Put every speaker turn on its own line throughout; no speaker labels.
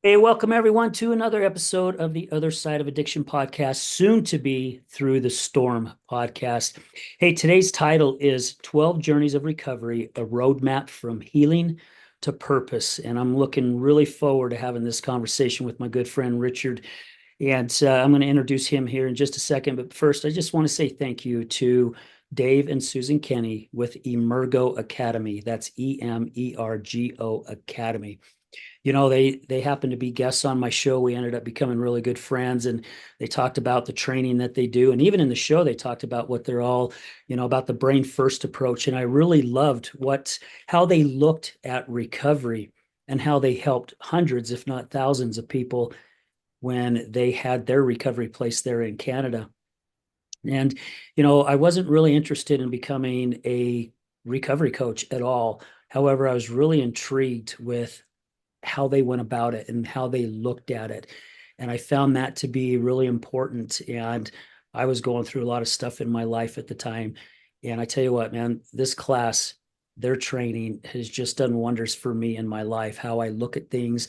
Hey, welcome everyone to another episode of the Other Side of Addiction podcast, soon to be Through the Storm podcast. Hey, today's title is 12 Journeys of Recovery, a roadmap from healing to purpose. And I'm looking really forward to having this conversation with my good friend Richard. And I'm going to introduce him here in just a second. But first, I just want to say thank you to Dave and Susan Kenny with Emergo Academy. That's Emergo Academy. They happened to be guests on my show. We ended up becoming really good friends, and they talked about the training that they do. And even in the show, they talked about what they're all, about the brain first approach. And I really loved how they looked at recovery and how they helped hundreds, if not thousands of people when they had their recovery place there in Canada. And, I wasn't really interested in becoming a recovery coach at all. However, I was really intrigued with how they went about it and how they looked at it. And I found that to be really important. And I was going through a lot of stuff in my life at the time. And I tell you what, man, this class, their training has just done wonders for me in my life, how I look at things,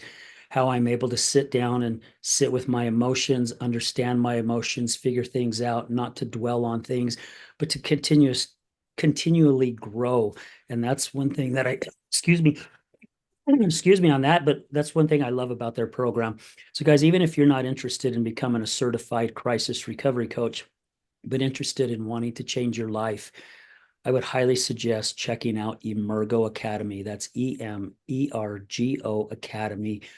how I'm able to sit down and sit with my emotions, understand my emotions, figure things out, not to dwell on things, but to continually grow. And that's one thing that excuse me on that, but that's one thing I love about their program. So, guys, even if you're not interested in becoming a certified crisis recovery coach, but interested in wanting to change your life, I would highly suggest checking out Emergo Academy. That's Emergo Academy.com.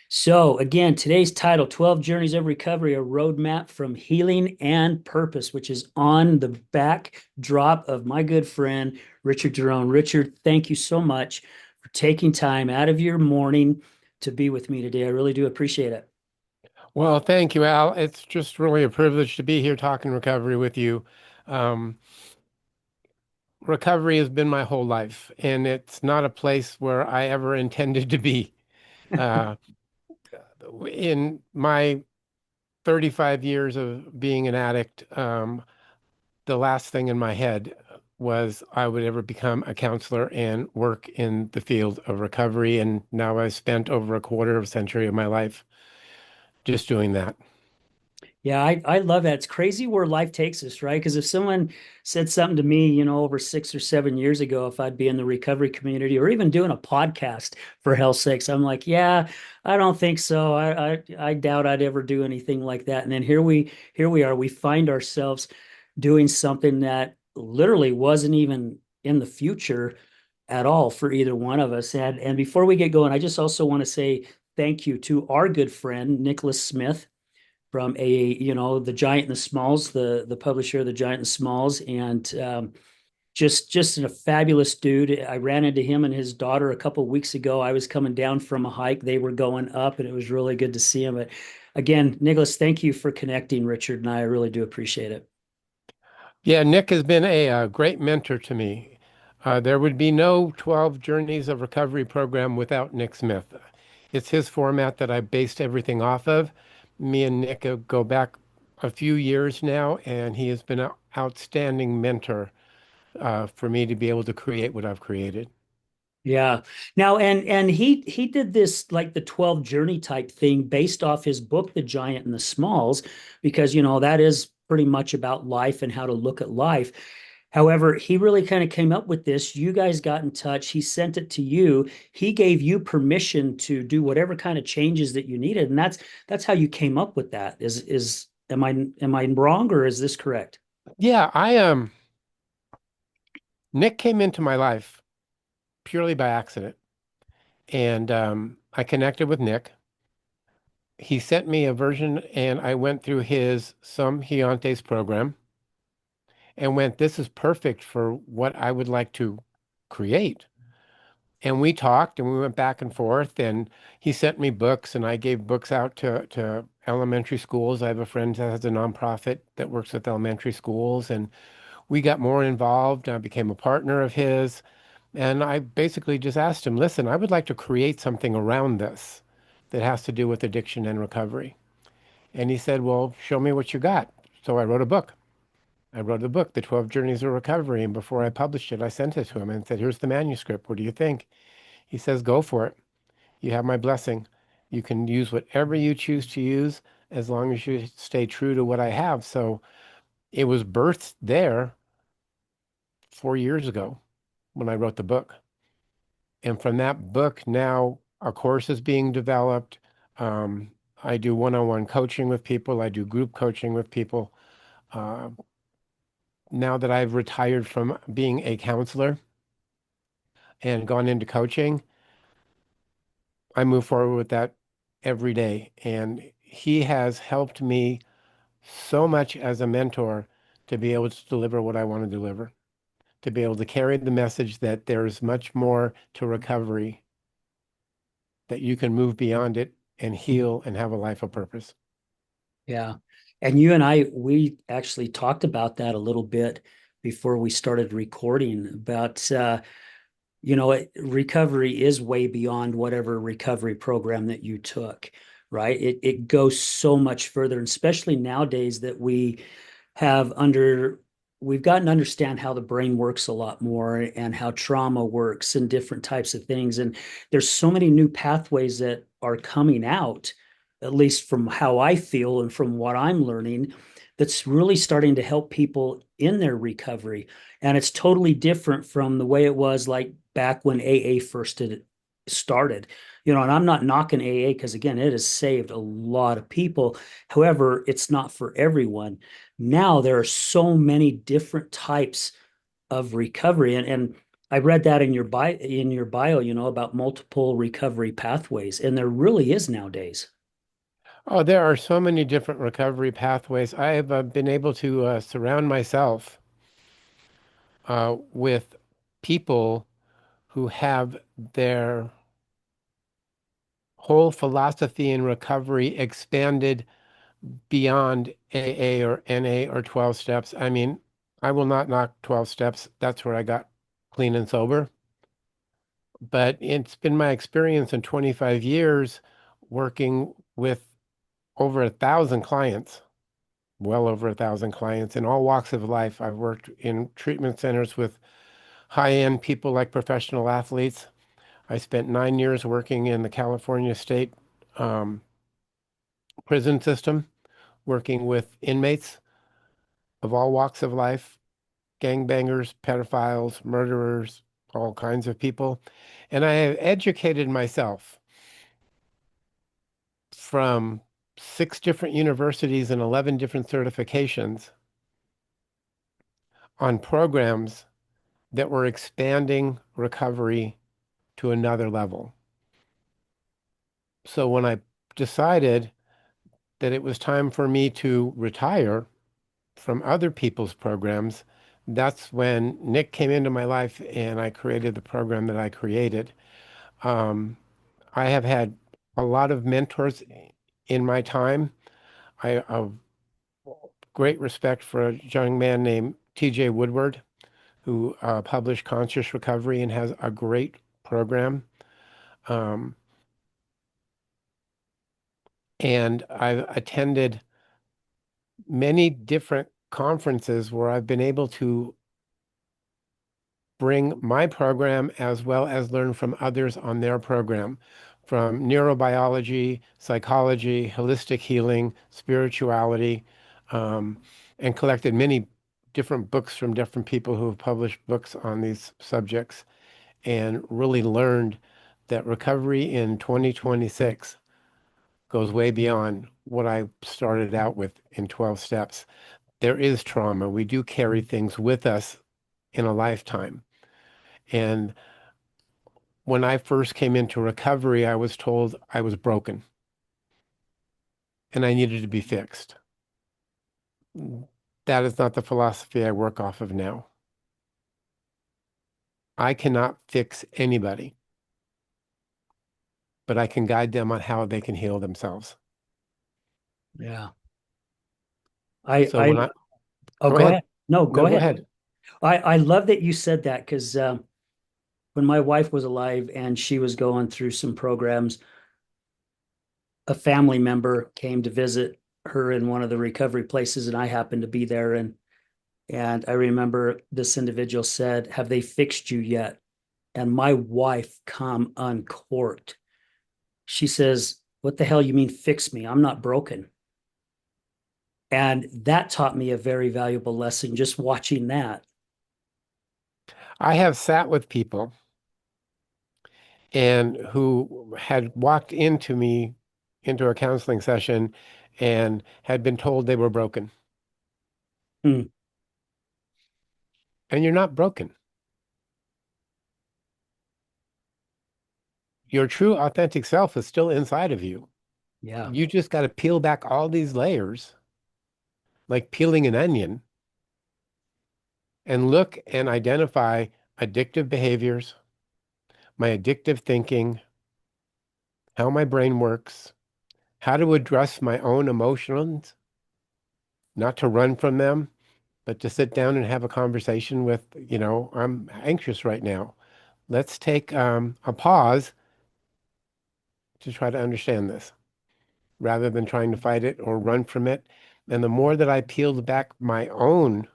So, again, today's title 12 Journeys of Recovery, a roadmap from healing and purpose, which is on the backdrop of my good friend, Richard Darone. Richard, thank you so much for taking time out of your morning to be with me today. I really do appreciate it.
Well, thank you, Al. It's just really a privilege to be here talking recovery with you. Um, Recovery has been my whole life, and it's not a place where I ever intended to be. Uh, in my 35 years of being an addict, the last thing in my head was I would ever become a counselor and work in the field of recovery. And now I've spent over a quarter of a century of my life just doing that.
Yeah, I love that. It's crazy where life takes us, right? Because if someone said something to me, over 6 or 7 years ago, if I'd be in the recovery community or even doing a podcast for hell's sakes, I'm like, yeah, I don't think so. I doubt I'd ever do anything like that. And then here we are. We find ourselves doing something that literally wasn't even in the future at all for either one of us. And before we get going, I just also want to say thank you to our good friend Nicholas Smith from the Giant and the Smalls, the publisher of the Giant and the Smalls, and just a fabulous dude. I ran into him and his daughter a couple of weeks ago. I was coming down from a hike; they were going up, and it was really good to see him. But again, Nicholas, thank you for connecting Richard and I really do appreciate it.
Yeah, Nick has been a great mentor to me. There would be no 12 Journeys of Recovery program without Nick Smith. It's his format that I based everything off of. Me and Nick go back a few years now, and he has been an outstanding mentor for me to be able to create what I've created.
Yeah. Now, and he did this like the 12 journey type thing based off his book, The Giant and the Smalls, because that is pretty much about life and how to look at life. However, he really kind of came up with this. You guys got in touch. He sent it to you. He gave you permission to do whatever kind of changes that you needed, and that's how you came up with that. Is am I wrong or is this correct?
Yeah, Nick came into my life purely by accident, and I connected with Nick. He sent me a version, and I went through his Some Giantes program and went, this is perfect for what I would like to create. And we talked and we went back and forth, and he sent me books, and I gave books out to elementary schools. I have a friend that has a nonprofit that works with elementary schools, and we got more involved. I became a partner of his, and I basically just asked him, listen, I would like to create something around this that has to do with addiction and recovery. And he said, well, show me what you got. So I wrote a book. I wrote the book, The 12 Journeys of Recovery. And before I published it, I sent it to him and said, here's the manuscript. What do you think? He says, go for it. You have my blessing. You can use whatever you choose to use as long as you stay true to what I have. So it was birthed there 4 years ago when I wrote the book. And from that book, now a course is being developed. Um, I do one-on-one coaching with people. I do group coaching with people. Uh, now that I've retired from being a counselor and gone into coaching, I move forward with that every day. And he has helped me so much as a mentor to be able to deliver what I want to deliver, to be able to carry the message that there's much more to recovery, that you can move beyond it and heal and have a life of purpose.
Yeah. And you and we actually talked about that a little bit before we started recording about, recovery is way beyond whatever recovery program that you took, right? It goes so much further, and especially nowadays that have under we've gotten to understand how the brain works a lot more and how trauma works and different types of things. And there's so many new pathways that are coming out, at least from how I feel and from what I'm learning, that's really starting to help people in their recovery. And it's totally different from the way it was like back when AA first started. And I'm not knocking AA because, again, it has saved a lot of people. However, it's not for everyone. Now there are so many different types of recovery. And I read that in your bio, about multiple recovery pathways. And there really is nowadays.
Oh, there are so many different recovery pathways. I have been able to surround myself with people who have their whole philosophy in recovery expanded beyond AA or NA or 12 steps. I mean, I will not knock 12 steps. That's where I got clean and sober. But it's been my experience in 25 years working with over 1,000 clients, well over 1,000 clients in all walks of life. I've worked in treatment centers with high-end people like professional athletes. I spent 9 years working in the California state um, prison system, working with inmates of all walks of life, gangbangers, pedophiles, murderers, all kinds of people. And I have educated myself from 6 different universities and 11 different certifications on programs that were expanding recovery to another level. So when I decided that it was time for me to retire from other people's programs, that's when Nick came into my life and I created the program that I created. Um, I have had a lot of mentors in my time. I have great respect for a young man named TJ Woodward, who published Conscious Recovery and has a great program. Um, and I've attended many different conferences where I've been able to bring my program as well as learn from others on their program, from neurobiology, psychology, holistic healing, spirituality, um, and collected many different books from different people who have published books on these subjects and really learned that recovery in 2026 goes way beyond what I started out with in 12 steps. There is trauma. We do carry things with us in a lifetime. And when I first came into recovery, I was told I was broken and I needed to be fixed. That is not the philosophy I work off of now. I cannot fix anybody, but I can guide them on how they can heal themselves.
Yeah. I,
So when
I,
I
oh,
go
go
ahead,
ahead. No,
no,
go
go
ahead.
ahead.
I love that you said that because when my wife was alive and she was going through some programs, a family member came to visit her in one of the recovery places, and I happened to be there. And I remember this individual said, "Have they fixed you yet?" And my wife come uncorked She says, "What the hell you mean fix me? I'm not broken." And that taught me a very valuable lesson just watching that.
I have sat with people and who had walked into a counseling session and had been told they were broken.
Hmm.
And you're not broken. Your true authentic self is still inside of you.
Yeah.
You just got to peel back all these layers, like peeling an onion, and look and identify addictive behaviors, my addictive thinking, how my brain works, how to address my own emotions, not to run from them, but to sit down and have a conversation with, I'm anxious right now. Let's take a pause to try to understand this rather than trying to fight it or run from it. And the more that I peeled back my own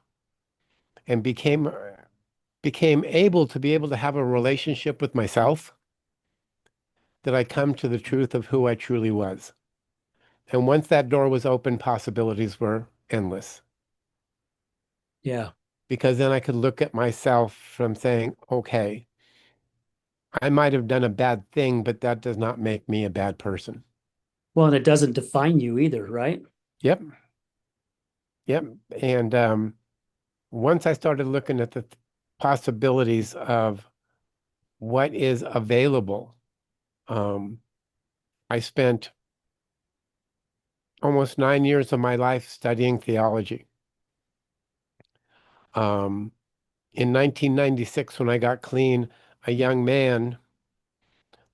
and became able to be able to have a relationship with myself, that I come to the truth of who I truly was. And once that door was open, possibilities were endless
Yeah.
because then I could look at myself from saying, okay, I might have done a bad thing, but that does not make me a bad person.
Well, and it doesn't define you either, right?
Yep. Yep. And once I started looking at the possibilities of what is available, um, I spent almost 9 years of my life studying theology. Um, in 1996, when I got clean, a young man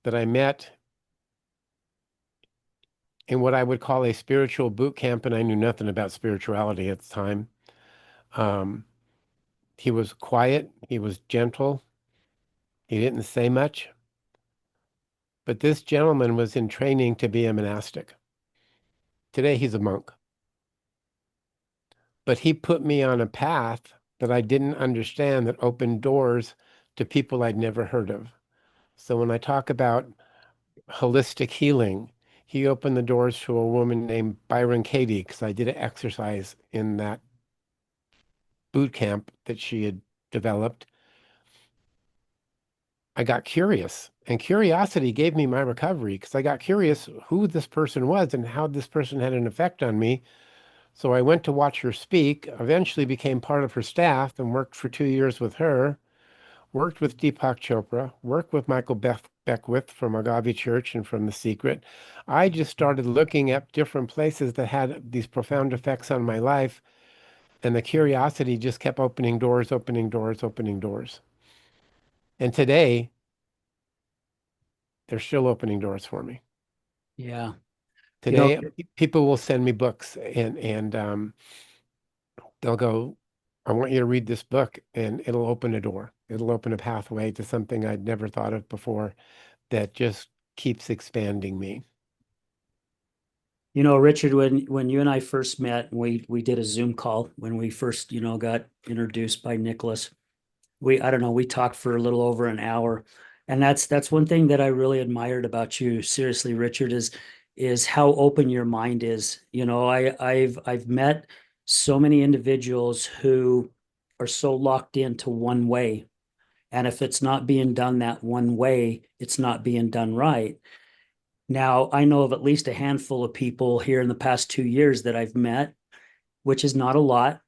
that I met in what I would call a spiritual boot camp, and I knew nothing about spirituality at the time. Um, he was quiet, he was gentle, he didn't say much, but this gentleman was in training to be a monastic. Today, he's a monk, but he put me on a path that I didn't understand that opened doors to people I'd never heard of. So when I talk about holistic healing, he opened the doors to a woman named Byron Katie because I did an exercise in that boot camp that she had developed. I got curious, and curiosity gave me my recovery because I got curious who this person was and how this person had an effect on me. So I went to watch her speak, eventually became part of her staff and worked for 2 years with her, worked with Deepak Chopra, worked with Michael Beckwith from Agave Church and from The Secret. I just started looking at different places that had these profound effects on my life, and the curiosity just kept opening doors, opening doors, opening doors. And today, they're still opening doors for me.
Yeah. You know,
Today, people will send me books and they'll go, I want you to read this book, and it'll open a door. It'll open a pathway to something I'd never thought of before that just keeps expanding me.
Richard, when you and I first met, we did a Zoom call when we first, got introduced by Nicholas. I don't know, we talked for a little over an hour. And that's one thing that I really admired about you, seriously, Richard, is how open your mind is. I've met so many individuals who are so locked into one way. And if it's not being done that one way, it's not being done right. Now, I know of at least a handful of people here in the past 2 years that I've met, which is not a lot,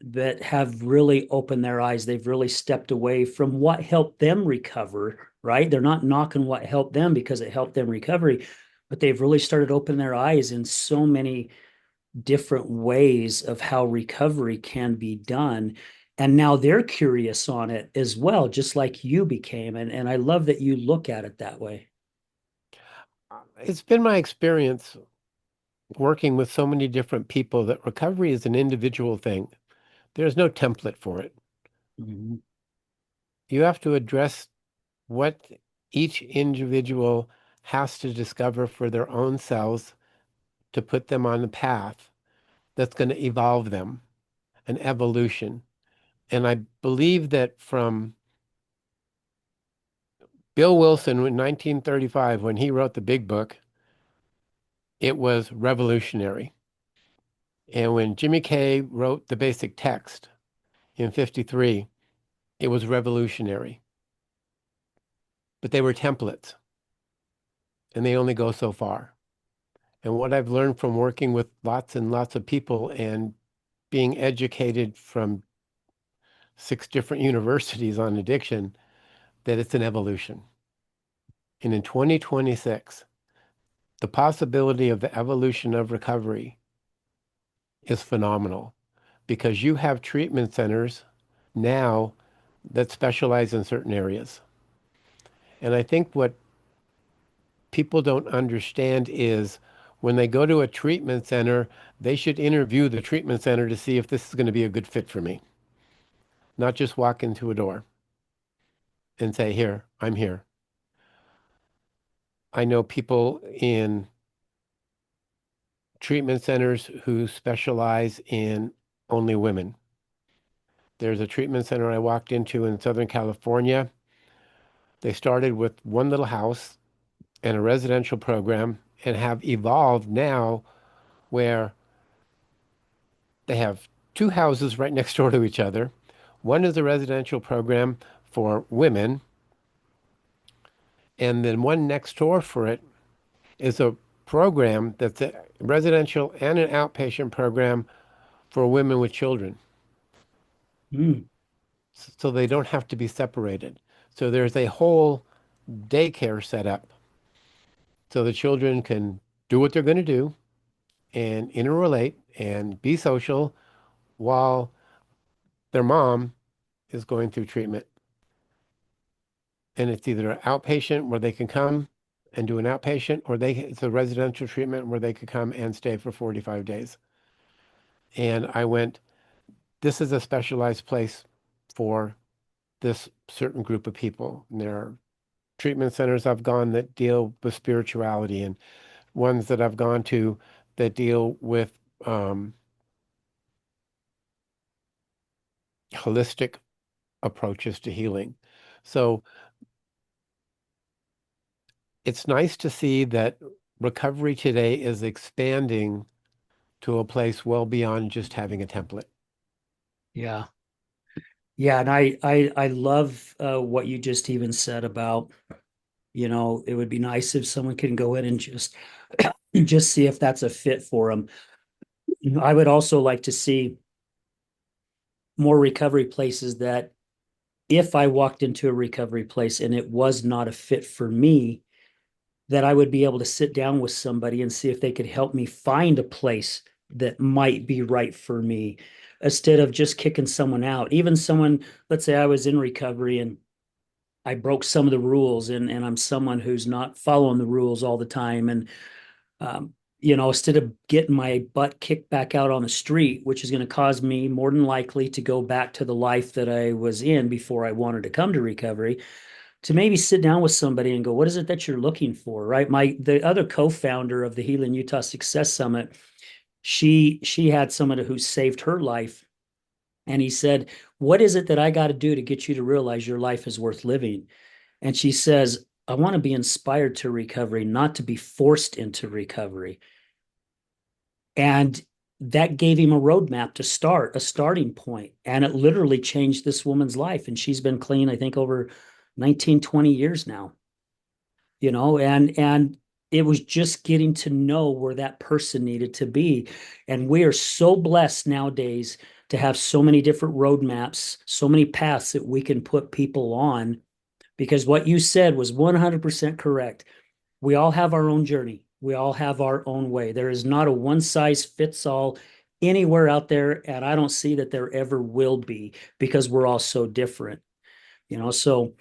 that have really opened their eyes. They've really stepped away from what helped them recover, right? They're not knocking what helped them because it helped them recovery, but they've really started opening their eyes in so many different ways of how recovery can be done. And now they're curious on it as well, just like you became. And I love that you look at it that way.
It's been my experience working with so many different people that recovery is an individual thing. There's no template for it.
Mhm.
You have to address what each individual has to discover for their own selves to put them on a path that's going to evolve them, an evolution. And I believe that from Bill Wilson in 1935, when he wrote the Big Book, it was revolutionary. And when Jimmy Kay wrote the basic text in 53, it was revolutionary. But they were templates and they only go so far. And what I've learned from working with lots and lots of people and being educated from 6 different universities on addiction, that it's an evolution. And in 2026, the possibility of the evolution of recovery is phenomenal because you have treatment centers now that specialize in certain areas. And I think what people don't understand is when they go to a treatment center, they should interview the treatment center to see if this is going to be a good fit for me, not just walk into a door and say, here, I'm here. I know people in treatment centers who specialize in only women. There's a treatment center I walked into in Southern California. They started with one little house and a residential program and have evolved now where they have 2 houses right next door to each other. One is a residential program for women, and then one next door for it is a program that's a residential and an outpatient program for women with children.
Mm,
So they don't have to be separated. So there's a whole daycare set up so the children can do what they're going to do and interrelate and be social while their mom is going through treatment. And it's either an outpatient where they can come and do an outpatient, or it's a residential treatment where they could come and stay for 45 days. And I went, this is a specialized place for this certain group of people. And there are treatment centers I've gone that deal with spirituality, and ones that I've gone to that deal with holistic approaches to healing. So it's nice to see that recovery today is expanding to a place well beyond just having a template.
yeah. Yeah. And I love what you just even said about, it would be nice if someone can go in and just see if that's a fit for them. I would also like to see more recovery places that if I walked into a recovery place and it was not a fit for me, that I would be able to sit down with somebody and see if they could help me find a place that might be right for me instead of just kicking someone out. Even someone, let's say I was in recovery and I broke some of the rules and I'm someone who's not following the rules all the time. And, instead of getting my butt kicked back out on the street, which is going to cause me more than likely to go back to the life that I was in before I wanted to come to recovery, to maybe sit down with somebody and go, what is it that you're looking for? Right. The other co-founder of the Healing Utah Success Summit, she had someone who saved her life. And he said, what is it that I got to do to get you to realize your life is worth living? And she says, I want to be inspired to recovery, not to be forced into recovery. And that gave him a roadmap to start, a starting point. And it literally changed this woman's life. And she's been clean, I think, over 19, 20 years now, and it was just getting to know where that person needed to be. And we are so blessed nowadays to have so many different roadmaps, so many paths that we can put people on, because what you said was 100% correct. We all have our own journey. We all have our own way. There is not a one size fits all anywhere out there. And I don't see that there ever will be because we're all so different, so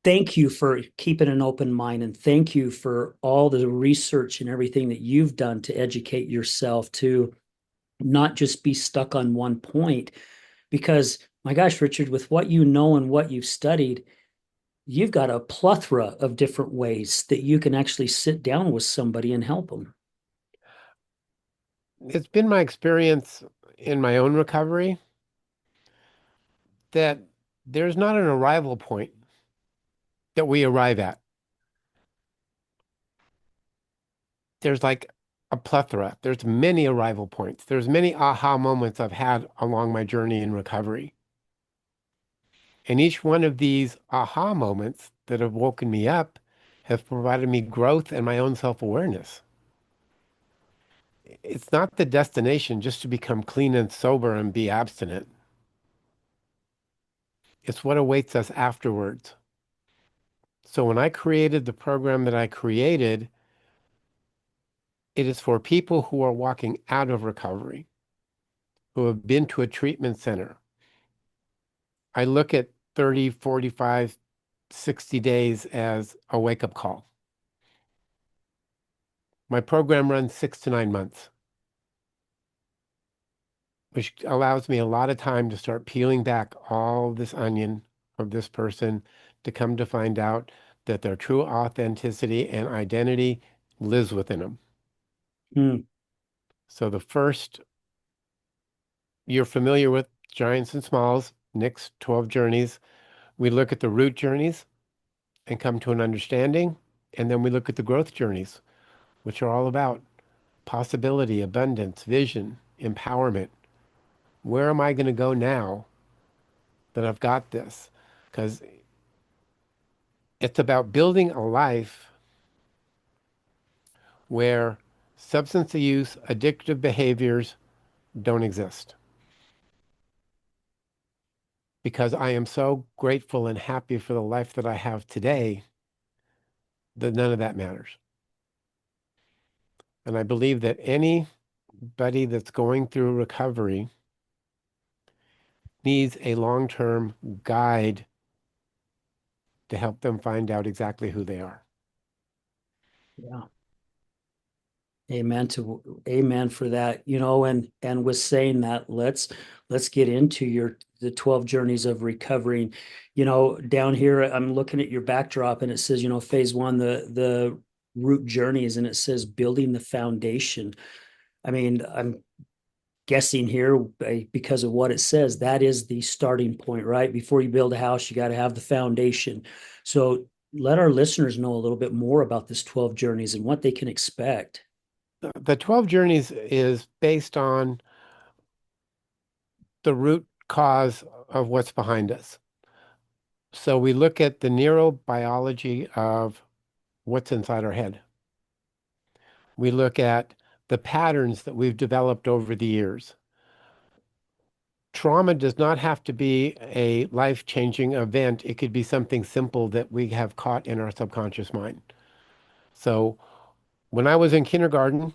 thank you for keeping an open mind and thank you for all the research and everything that you've done to educate yourself to not just be stuck on one point. Because, my gosh, Richard, with what you know and what you've studied, you've got a plethora of different ways that you can actually sit down with somebody and help them.
It's been my experience in my own recovery that there's not an arrival point. that we arrive at. There's like a plethora. There's many arrival points. There's many aha moments I've had along my journey in recovery. And each one of these aha moments that have woken me up have provided me growth and my own self-awareness. It's not the destination just to become clean and sober and be abstinent. It's what awaits us afterwards. So when I created the program that I created, it is for people who are walking out of recovery, who have been to a treatment center. I look at 30, 45, 60 days as a wake-up call. My program runs 6 to 9 months, which allows me a lot of time to start peeling back all this onion of this person to come to find out that their true authenticity and identity lives within them.
Mm.
So the first, you're familiar with Giants and Smalls, Nick's 12 journeys. We look at the root journeys and come to an understanding, and then we look at the growth journeys, which are all about possibility, abundance, vision, empowerment. Where am I going to go now that I've got this? Because it's about building a life where substance use, addictive behaviors don't exist. Because I am so grateful and happy for the life that I have today that none of that matters. And I believe that anybody that's going through recovery needs a long-term guide to help them find out exactly who they are.
Yeah. Amen for that. And with saying that, let's get into the 12 journeys of recovering. Down here I'm looking at your backdrop and it says, phase one, the root journeys, and it says building the foundation. I mean, I'm guessing here because of what it says, that is the starting point, right? Before you build a house, you got to have the foundation. So let our listeners know a little bit more about this 12 journeys and what they can expect.
The 12 journeys is based on the root cause of what's behind us. So we look at the neurobiology of what's inside our head. We look at the patterns that we've developed over the years. Trauma does not have to be a life-changing event. It could be something simple that we have caught in our subconscious mind. So when I was in kindergarten,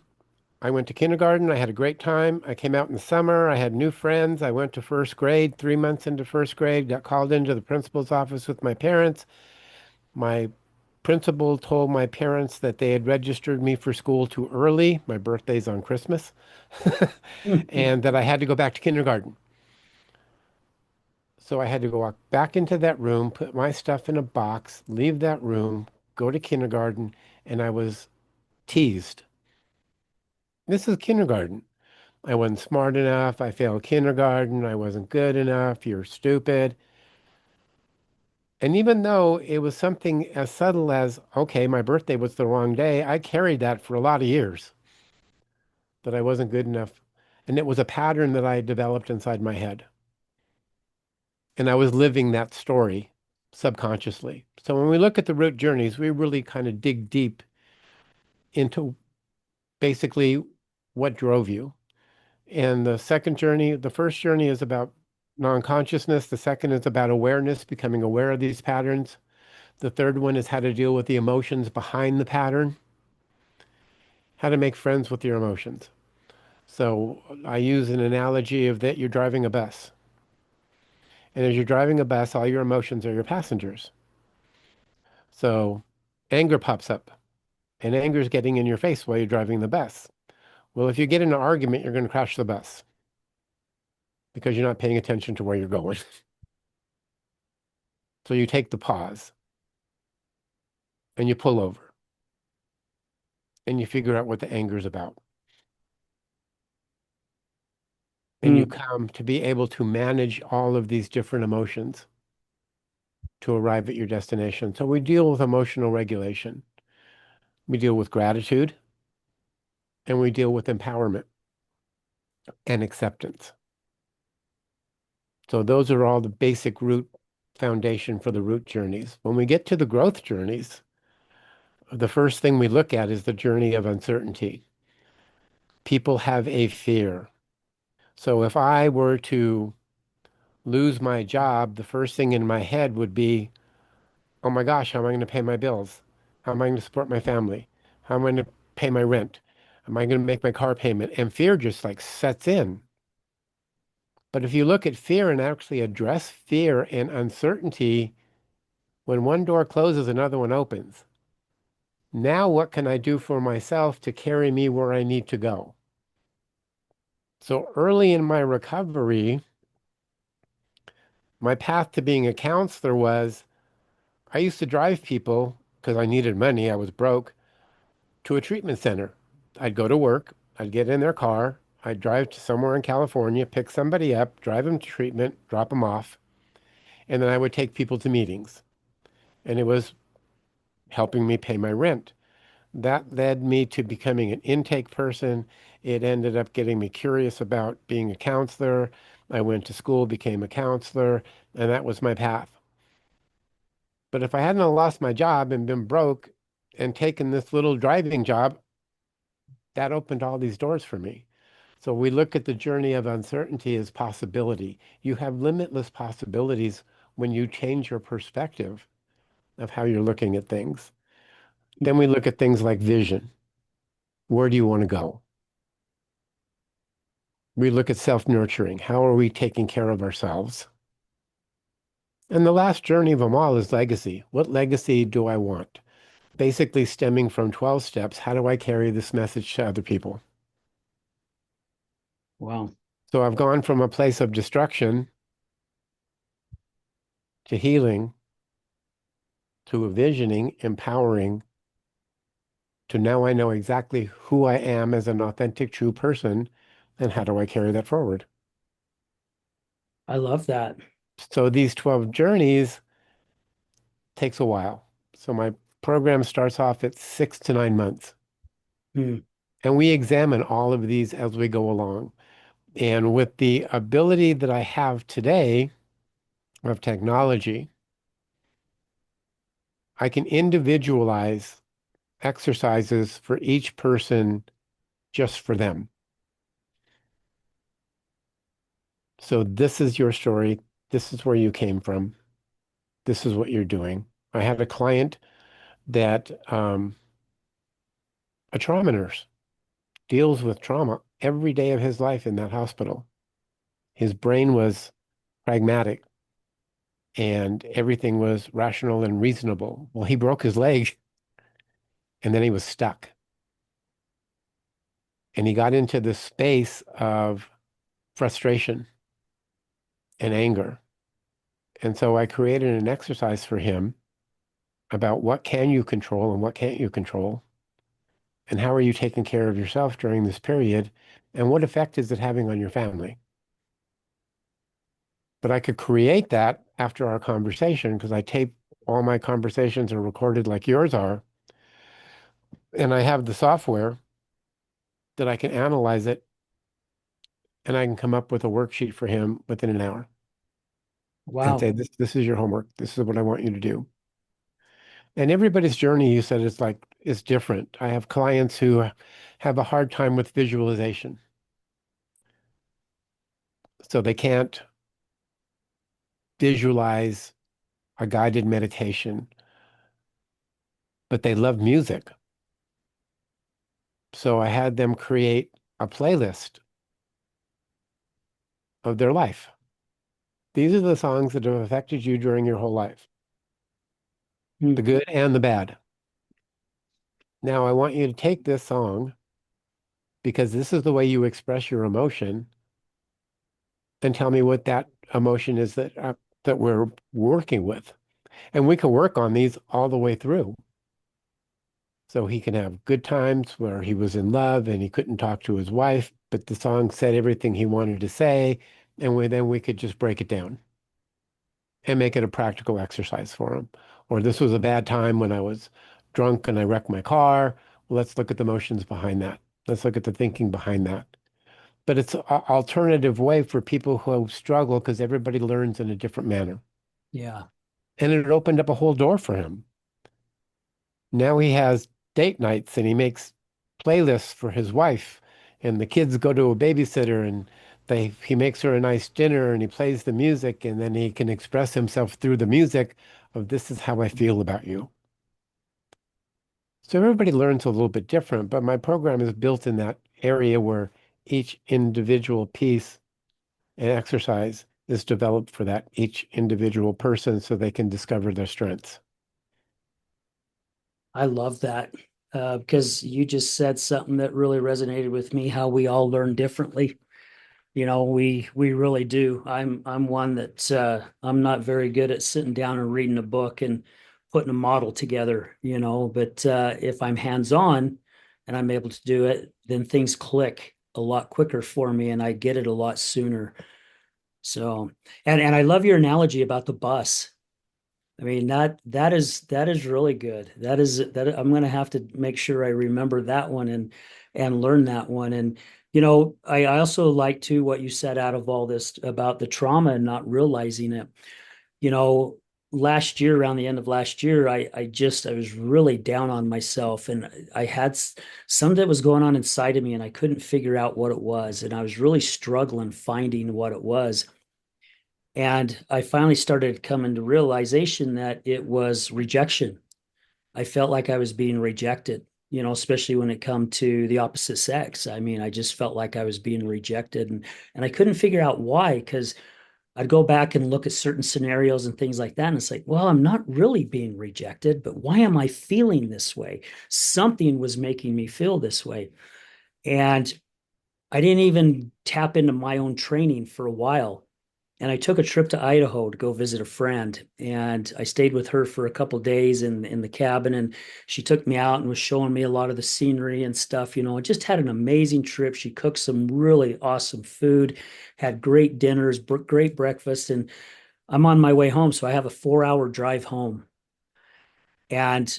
I went to kindergarten. I had a great time. I came out in the summer. I had new friends. I went to first grade, 3 months into first grade, got called into the principal's office with my parents. My principal told my parents that they had registered me for school too early. My birthday's on Christmas, and that I had to go back to kindergarten. So I had to go walk back into that room, put my stuff in a box, leave that room, go to kindergarten, and I was teased. This is kindergarten. I wasn't smart enough. I failed kindergarten. I wasn't good enough. You're stupid. And even though it was something as subtle as, okay, my birthday was the wrong day, I carried that for a lot of years that I wasn't good enough. And it was a pattern that I had developed inside my head. And I was living that story subconsciously. So when we look at the root journeys, we really kind of dig deep into basically what drove you. And the second journey, the first journey is about non-consciousness. The second is about awareness, becoming aware of these patterns. The third one is how to deal with the emotions behind the pattern, how to make friends with your emotions. So I use an analogy of that you're driving a bus. And as you're driving a bus, all your emotions are your passengers. So anger pops up, and anger is getting in your face while you're driving the bus. Well, if you get in an argument, you're going to crash the bus because you're not paying attention to where you're going. So you take the pause and you pull over and you figure out what the anger is about. And you
Mm.
come to be able to manage all of these different emotions. to arrive at your destination. So we deal with emotional regulation, we deal with gratitude, and we deal with empowerment and acceptance. So those are all the basic root foundation for the root journeys. When we get to the growth journeys, the first thing we look at is the journey of uncertainty. People have a fear. So if I were to lose my job, the first thing in my head would be, oh my gosh, how am I going to pay my bills? How am I going to support my family? How am I going to pay my rent? Am I going to make my car payment? And fear just like sets in. But if you look at fear and actually address fear and uncertainty, when one door closes, another one opens. Now, what can I do for myself to carry me where I need to go? So early in my recovery, my path to being a counselor was I used to drive people because I needed money, I was broke, to a treatment center. I'd go to work, I'd get in their car, I'd drive to somewhere in California, pick somebody up, drive them to treatment, drop them off, and then I would take people to meetings. And it was helping me pay my rent. That led me to becoming an intake person. It ended up getting me curious about being a counselor. I went to school, became a counselor, and that was my path. But if I hadn't have lost my job and been broke and taken this little driving job, that opened all these doors for me. So we look at the journey of uncertainty as possibility. You have limitless possibilities when you change your perspective of how you're looking at things. Then we look at things like vision. Where do you want to go? We look at self-nurturing. How are we taking care of ourselves? And the last journey of them all is legacy. What legacy do I want? Basically stemming from 12 steps, how do I carry this message to other people?
Wow.
So I've gone from a place of destruction to healing to visioning, empowering, to now I know exactly who I am as an authentic, true person, and how do I carry that forward?
I love that.
So these 12 journeys takes a while. So my program starts off at 6 to 9 months.
Hmm.
And we examine all of these as we go along. And with the ability that I have today of technology, I can individualize exercises for each person just for them. So this is your story. This is where you came from. This is what you're doing. I had a client that, a trauma nurse, deals with trauma every day of his life in that hospital. His brain was pragmatic and everything was rational and reasonable. Well, he broke his leg and then he was stuck. And he got into this space of frustration and anger. And so I created an exercise for him about what can you control and what can't you control, and how are you taking care of yourself during this period, and what effect is it having on your family? But I could create that after our conversation because I tape all my conversations are recorded like yours are, and I have the software that I can analyze it and I can come up with a worksheet for him within an hour and
Wow.
say, this is your homework. This is what I want you to do. And everybody's journey, you said, is different. I have clients who have a hard time with visualization. So they can't visualize a guided meditation, but they love music. So I had them create a playlist of their life. These are the songs that have affected you during your whole life,
Hmm.
the good and the bad. Now I want you to take this song because this is the way you express your emotion and tell me what that emotion is that we're working with. And we can work on these all the way through. So he can have good times where he was in love and he couldn't talk to his wife, but the song said everything he wanted to say, and then we could just break it down and make it a practical exercise for them. Or this was a bad time when I was drunk and I wrecked my car. Well, let's look at the emotions behind that. Let's look at the thinking behind that. But it's an alternative way for people who struggle because everybody learns in a different manner.
Yeah.
And it opened up a whole door for him. Now he has date nights and he makes playlists for his wife, and the kids go to a babysitter and he makes her a nice dinner and he plays the music, and then he can express himself through the music of this is how I feel about you. So everybody learns a little bit different, but my program is built in that area where each individual piece and exercise is developed for that each individual person so they can discover their strengths.
I love that because you just said something that really resonated with me, how we all learn differently. We really do. I'm one that I'm not very good at sitting down and reading a book and putting a model together, but if I'm hands-on and I'm able to do it, then things click a lot quicker for me and I get it a lot sooner. So, and I love your analogy about the bus. I mean, that is really good. That I'm going to have to make sure I remember that one and learn that one. And I also like to what you said out of all this about the trauma and not realizing it. You know, last year, around the end of last year, I was really down on myself, and I had some that was going on inside of me, and I couldn't figure out what it was, and I was really struggling finding what it was. And I finally started coming to realization that it was rejection. I felt like I was being rejected, especially when it come to the opposite sex. I mean, I just felt like I was being rejected and I couldn't figure out why because I'd go back and look at certain scenarios and things like that and it's like, well, I'm not really being rejected, but why am I feeling this way? Something was making me feel this way. And I didn't even tap into my own training for a while and I took a trip to Idaho to go visit a friend. And I stayed with her for a couple days in the cabin. And she took me out and was showing me a lot of the scenery and stuff. I just had an amazing trip. She cooked some really awesome food, had great dinners, great breakfast. And I'm on my way home. So I have a 4-hour drive home. And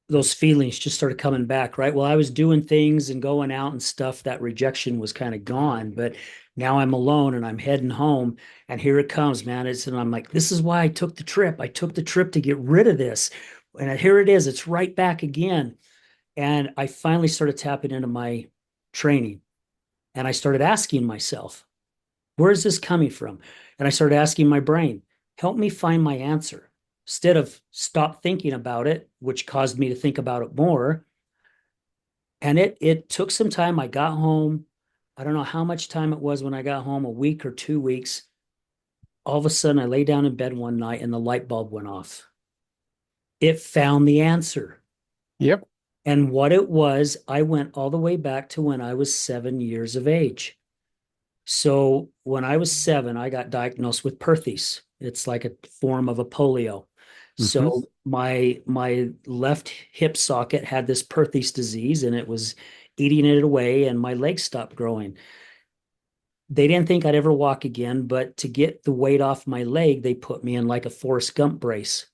those feelings just started coming back, right? Well, I was doing things and going out and stuff. That rejection was kind of gone, but now I'm alone and I'm heading home, and here it comes, man. And I'm like, this is why I took the trip. I took the trip to get rid of this, and here it is. It's right back again, and I finally started tapping into my training, and I started asking myself, where is this coming from? And I started asking my brain, help me find my answer. Instead of stop thinking about it, which caused me to think about it more. And it took some time. I got home. I don't know how much time it was when I got home, a week or 2 weeks. All of a sudden, I lay down in bed one night and the light bulb went off. It found the answer.
Yep.
And what it was, I went all the way back to when I was 7 years of age. So when I was 7, I got diagnosed with Perthes. It's like a form of a polio.
Hmm.
So my left hip socket had this Perthes disease and it was eating it away and my legs stopped growing. They didn't think I'd ever walk again, but to get the weight off my leg, they put me in like a Forrest Gump brace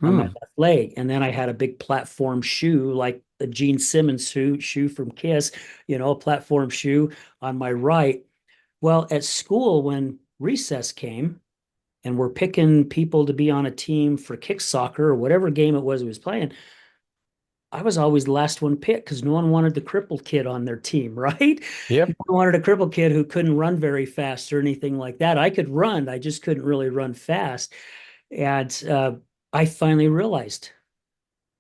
on my
Hmm.
left leg. And then I had a big platform shoe, like a Gene Simmons shoe from Kiss, a platform shoe on my right. Well, at school, when recess came and we're picking people to be on a team for kick soccer or whatever game it was he was playing, I was always the last one picked because no one wanted the crippled kid on their team, right? No
Yep.
one wanted a crippled kid who couldn't run very fast or anything like that. I could run, I just couldn't really run fast. And I finally realized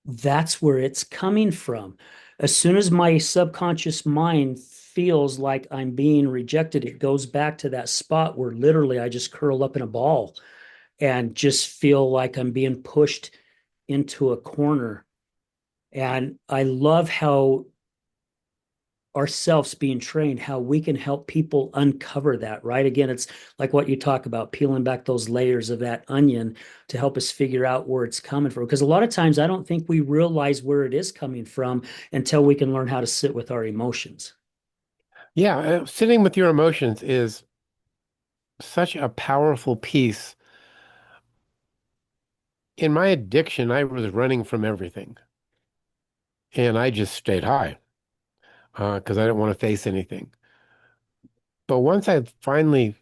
that's where it's coming from. As soon as my subconscious mind feels like I'm being rejected, it goes back to that spot where literally I just curl up in a ball and just feel like I'm being pushed into a corner. And I love how ourselves being trained, how we can help people uncover that, right? Again, it's like what you talk about, peeling back those layers of that onion to help us figure out where it's coming from. Because a lot of times I don't think we realize where it is coming from until we can learn how to sit with our emotions.
Yeah. Sitting with your emotions is such a powerful piece in my addiction, I was running from everything, and I just stayed high because I didn't want to face anything. But once I finally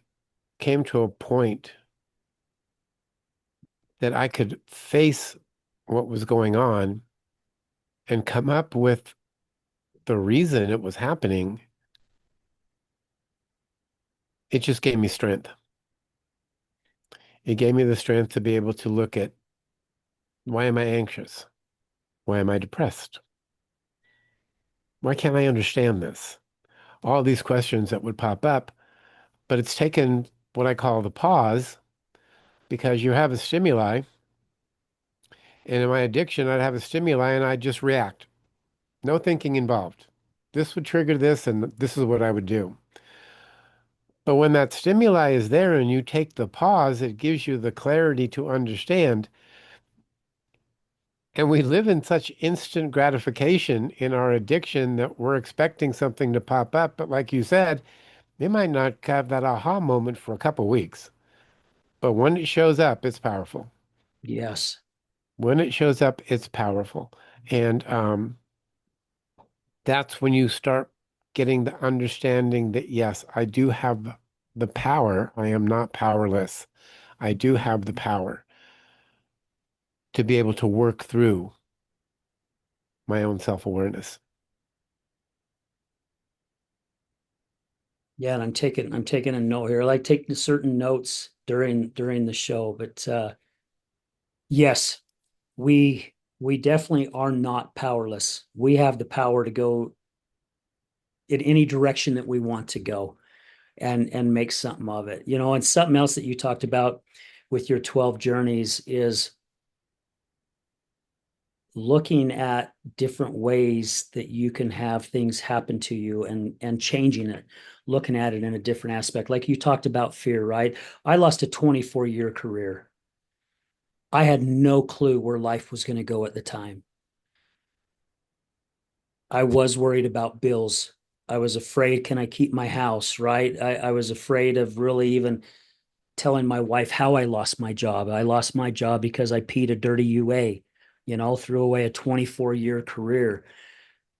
came to a point that I could face what was going on and come up with the reason it was happening, it just gave me strength. It gave me the strength to be able to look at, why am I anxious? Why am I depressed? Why can't I understand this? All these questions that would pop up, but it's taken what I call the pause, because you have a stimuli, and in my addiction, I'd have a stimuli and I'd just react. No thinking involved. This would trigger this, and this is what I would do. But when that stimuli is there and you take the pause, it gives you the clarity to understand. And we live in such instant gratification in our addiction that we're expecting something to pop up. But like you said, they might not have that aha moment for a couple weeks. But when it shows up, it's powerful.
Yes.
When it shows up, it's powerful. And that's when you start getting the understanding that, yes, I do have the power. I am not powerless. I do have the power to be able to work through my own self-awareness.
Yeah, and I'm taking a note here. I like taking certain notes during the show, but yes, we definitely are not powerless. We have the power to go in any direction that we want to go and make something of it. You know, and something else that you talked about with your 12 journeys is looking at different ways that you can have things happen to you and changing it, looking at it in a different aspect. Like you talked about fear, right? I lost a 24-year career. I had no clue where life was going to go at the time. I was worried about bills. I was afraid, can I keep my house, right? I was afraid of really even telling my wife how I lost my job. I lost my job because I peed a dirty UA, threw away a 24-year career.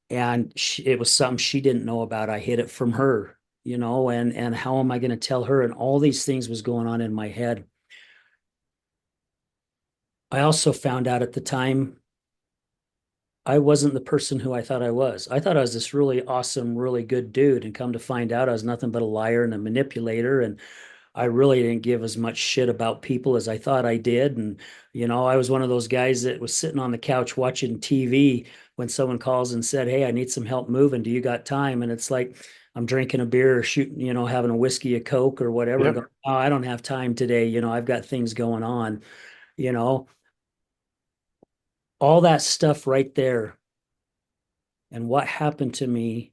And it was something she didn't know about. I hid it from her, and how am I going to tell her? And all these things was going on in my head. I also found out at the time I wasn't the person who I thought I was. I thought I was this really awesome, really good dude, and come to find out I was nothing but a liar and a manipulator. And I really didn't give as much shit about people as I thought I did. And, I was one of those guys that was sitting on the couch watching TV when someone calls and said, "Hey, I need some help moving. Do you got time?" And it's like, I'm drinking a beer or shooting, having a whiskey, a Coke or whatever. And
Yep.
going, "Oh, I don't have time today. I've got things going on, you know, all that stuff right there. And what happened to me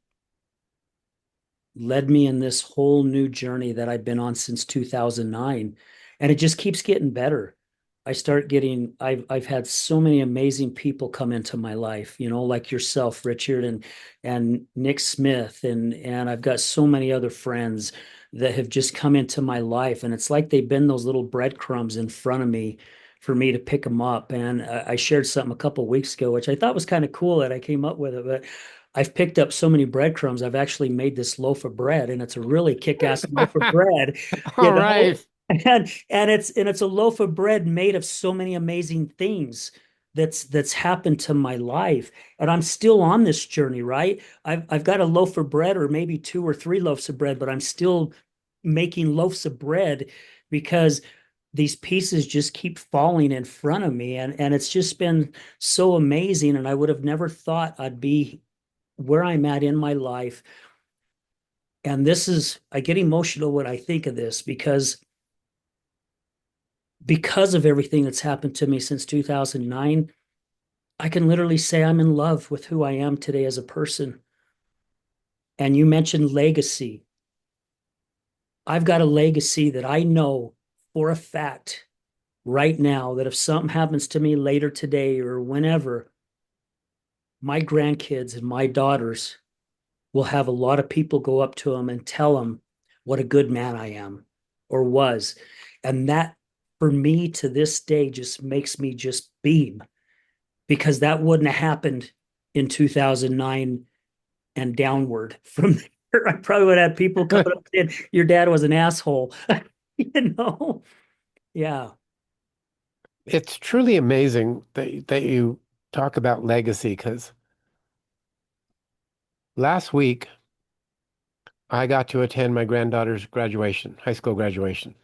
led me in this whole new journey that I've been on since 2009, and it just keeps getting better. I've had so many amazing people come into my life, like yourself, Richard, and Nick Smith, and I've got so many other friends that have just come into my life, and it's like they've been those little breadcrumbs in front of me for me to pick them up. And I shared something a couple of weeks ago, which I thought was kind of cool that I came up with it, but I've picked up so many breadcrumbs. I've actually made this loaf of bread, and it's a really kick-ass loaf of bread, you
All
know.
right.
And it's a loaf of bread made of so many amazing things that's happened to my life. And I'm still on this journey, right? I've got a loaf of bread, or maybe two or three loaves of bread, but I'm still making loaves of bread because these pieces just keep falling in front of me. And it's just been so amazing. And I would have never thought I'd be where I'm at in my life. And I get emotional when I think of this because of everything that's happened to me since 2009. I can literally say I'm in love with who I am today as a person. And you mentioned legacy. I've got a legacy that I know for a fact right now that if something happens to me later today or whenever, my grandkids and my daughters will have a lot of people go up to them and tell them what a good man I am or was. And for me to this day just makes me just beam, because that wouldn't have happened in 2009 and downward from there. I probably would have had people coming up saying, your dad was an asshole. you know? Yeah.
It's truly amazing that you talk about legacy because last week I got to attend my granddaughter's graduation, high school graduation.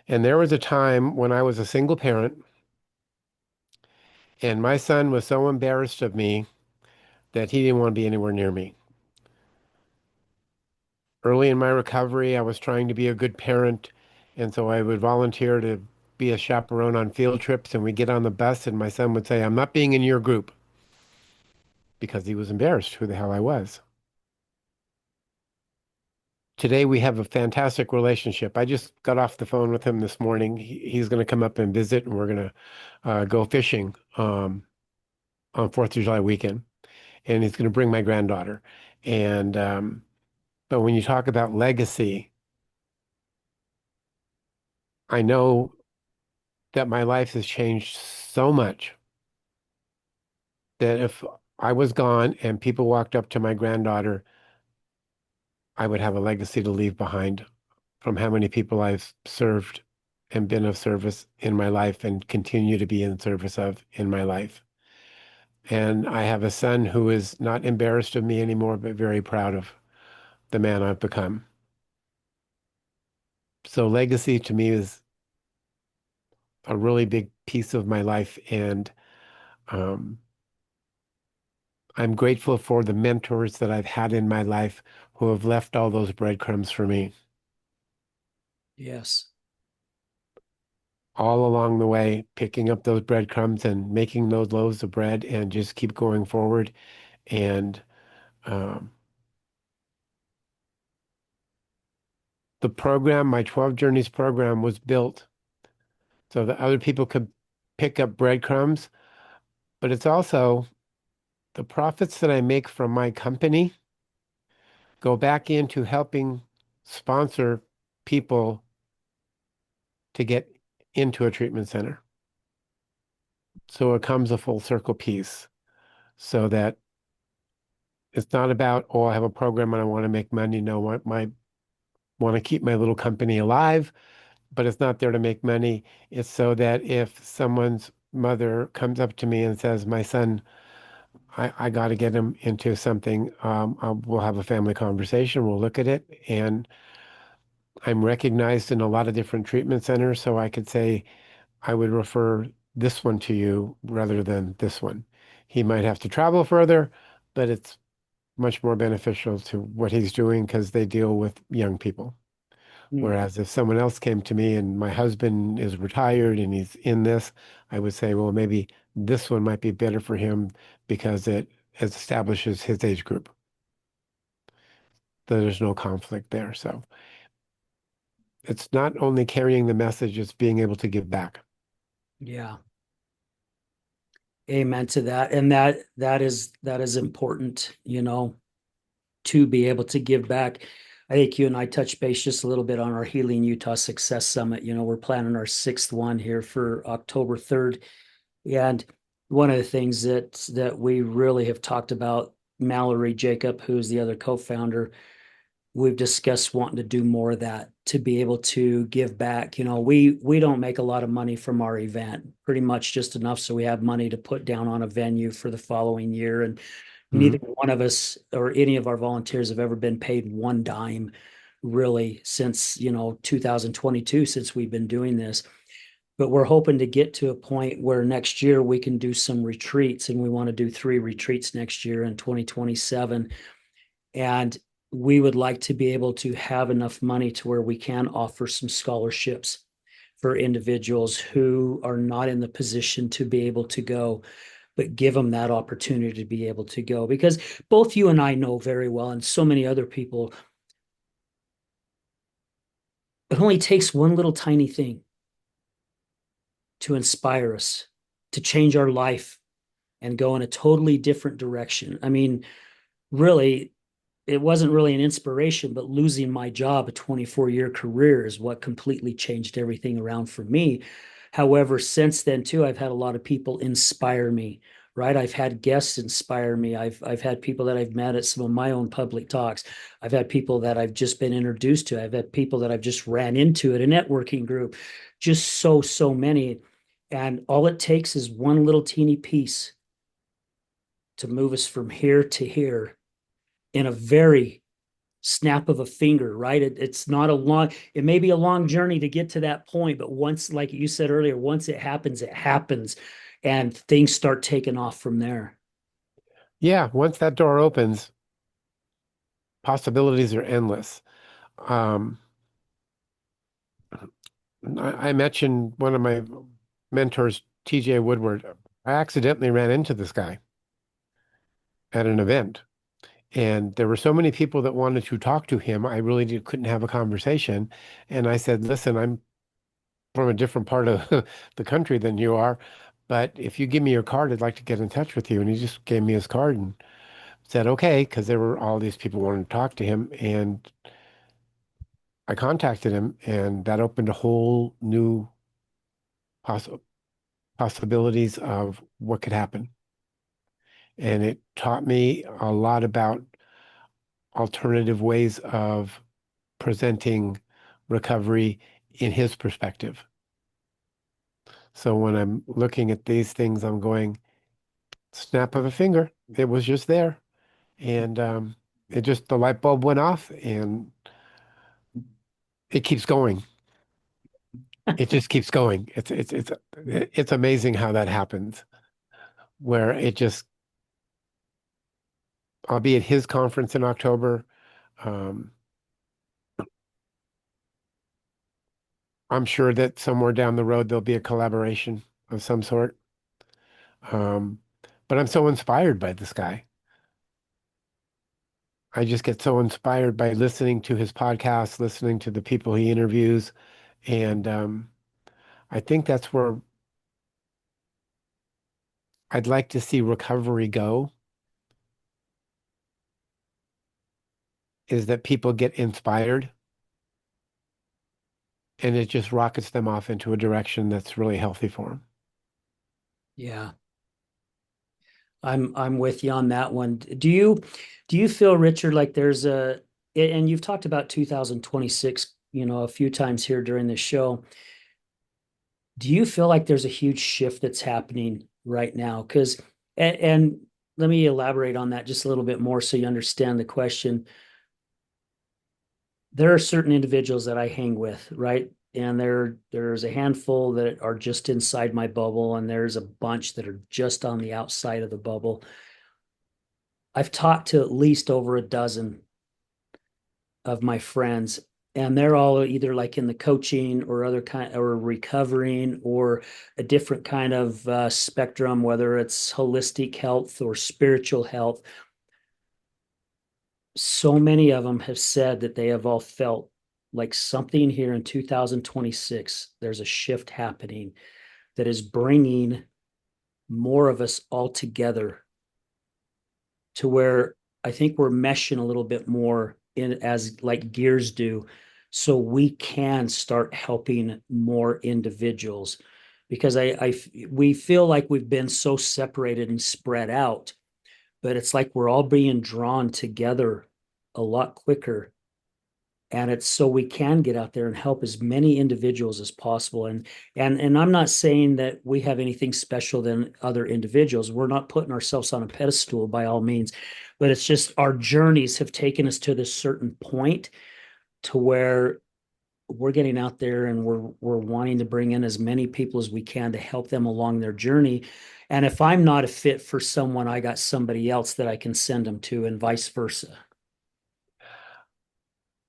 And there was a time when I was a single parent and my son was so embarrassed of me that he didn't want to be anywhere near me. Early in my recovery, I was trying to be a good parent, and so I would volunteer to be a chaperone on field trips, and we'd get on the bus, and my son would say, "I'm not being in your group," because he was embarrassed who the hell I was. Today, we have a fantastic relationship. I just got off the phone with him this morning. He's going to come up and visit, and we're going to go fishing on 4th of July weekend, and he's going to bring my granddaughter. And but when you talk about legacy, I know that my life has changed so much that if I was gone and people walked up to my granddaughter, I would have a legacy to leave behind from how many people I've served and been of service in my life and continue to be in service of in my life. And I have a son who is not embarrassed of me anymore, but very proud of the man I've become. So legacy to me is a really big piece of my life. And um, I'm grateful for the mentors that I've had in my life who have left all those breadcrumbs for me
Yes.
all along the way, picking up those breadcrumbs and making those loaves of bread and just keep going forward. And um, the program, my 12 Journeys program, was built so that other people could pick up breadcrumbs. But it's also the profits that I make from my company go back into helping sponsor people to get into a treatment center. So it comes a full circle piece so that it's not about, oh, I have a program and I want to make money. No, I want to keep my little company alive, but it's not there to make money. It's so that if someone's mother comes up to me and says, my son, I got to get him into something, we'll have a family conversation. We'll look at it. And I'm recognized in a lot of different treatment centers. So I could say, I would refer this one to you rather than this one. He might have to travel further, but it's much more beneficial to what he's doing because they deal with young people.
Mm.
Whereas if someone else came to me and my husband is retired and he's in this, I would say, well, maybe this one might be better for him because it establishes his age group. There's no conflict there. So it's not only carrying the message, it's being able to give back.
Yeah. Amen to that. And that is important, to be able to give back. I think you and I touched base just a little bit on our Healing Utah Success Summit. We're planning our sixth one here for October 3rd. And one of the things that we really have talked about, Mallory Jacob, who's the other co-founder, we've discussed wanting to do more of that to be able to give back. We don't make a lot of money from our event, pretty much just enough so we have money to put down on a venue for the following year. And neither
Mhm.
one of us or any of our volunteers have ever been paid one dime really since 2022, since we've been doing this. But we're hoping to get to a point where next year we can do some retreats, and we want to do 3 retreats next year in 2027. And we would like to be able to have enough money to where we can offer some scholarships for individuals who are not in the position to be able to go, but give them that opportunity to be able to go. Because both you and I know very well, and so many other people, it only takes one little tiny thing to inspire us, to change our life and go in a totally different direction. I mean, really, it wasn't really an inspiration, but losing my job, a 24-year career, is what completely changed everything around for me. However, since then too, I've had a lot of people inspire me, right? I've had guests inspire me. I've had people that I've met at some of my own public talks. I've had people that I've just been introduced to. I've had people that I've just ran into at a networking group. Just so many. And all it takes is one little teeny piece to move us from here to here in a very snap of a finger, right? It's not a long, it may be a long journey to get to that point, but once, like you said earlier, once it happens, it happens, and things start taking off from there.
Yeah, once that door opens, possibilities are endless. Um, I mentioned one of my mentors, TJ Woodward. I accidentally ran into this guy at an event, and there were so many people that wanted to talk to him. I really couldn't have a conversation. And I said, listen, I'm from a different part of the country than you are, but if you give me your card, I'd like to get in touch with you. And he just gave me his card and said, okay, because there were all these people wanting to talk to him. And I contacted him, and that opened a whole new poss possibilities of what could happen. And it taught me a lot about alternative ways of presenting recovery in his perspective. So when I'm looking at these things, I'm going, snap of a finger, it was just there. And it just, the light bulb went off and it keeps going. It just keeps going. It's amazing how that happens, where it just, I'll be at his conference in October. Um, I'm sure that somewhere down the road there'll be a collaboration of some sort. Um, but I'm so inspired by this guy. I just get so inspired by listening to his podcast, listening to the people he interviews, and I think that's where I'd like to see recovery go, is that people get inspired and it just rockets them off into a direction that's really healthy for them.
Yeah, I'm with you on that one. Do you feel, Richard, like there's a, and you've talked about 2026, a few times here during this show. Do you feel like there's a huge shift that's happening right now? Because, and let me elaborate on that just a little bit more so you understand the question. There are certain individuals that I hang with, right? And there's a handful that are just inside my bubble, and there's a bunch that are just on the outside of the bubble. I've talked to at least over a dozen of my friends, and they're all either like in the coaching or other kind or recovering or a different kind of spectrum, whether it's holistic health or spiritual health. So many of them have said that they have all felt like something here in 2026, there's a shift happening that is bringing more of us all together to where I think we're meshing a little bit more in as like gears do, so we can start helping more individuals because we feel like we've been so separated and spread out, but it's like we're all being drawn together a lot quicker, and it's so we can get out there and help as many individuals as possible. And I'm not saying that we have anything special than other individuals. We're not putting ourselves on a pedestal by all means, but it's just our journeys have taken us to this certain point to where we're getting out there and we're wanting to bring in as many people as we can to help them along their journey. And if I'm not a fit for someone, I got somebody else that I can send them to, and vice versa.